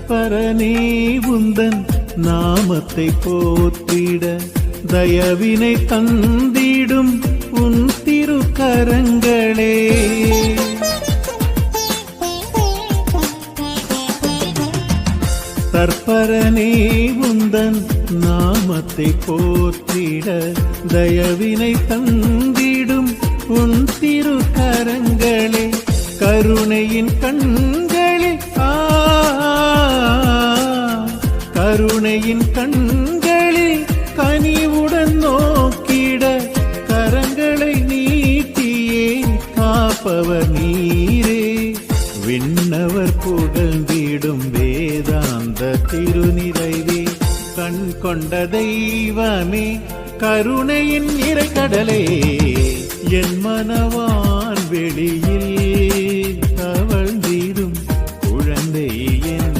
பரனே உந்தன் நாமத்தை போற்றிட தயவினை தந்திடும் உன் திருக்கரங்களே. தற்பரனே உந்தன் நாமத்தை போற்றிட தயவினை தந்திடும் உன் திருக்கரங்களே. கருணையின் கண்களே கருணையின் கண்களில் கனிவுடன் நோக்கிட கரங்களை நீட்டியே காப்பவர் நீரே. விண்ணவர் புகழ்ந்திடும் வேதாந்த திருநிறைவே, கண் கொண்ட தெய்வமே கருணையின் இறைக்கடலே. என் மனவான் வெளியில்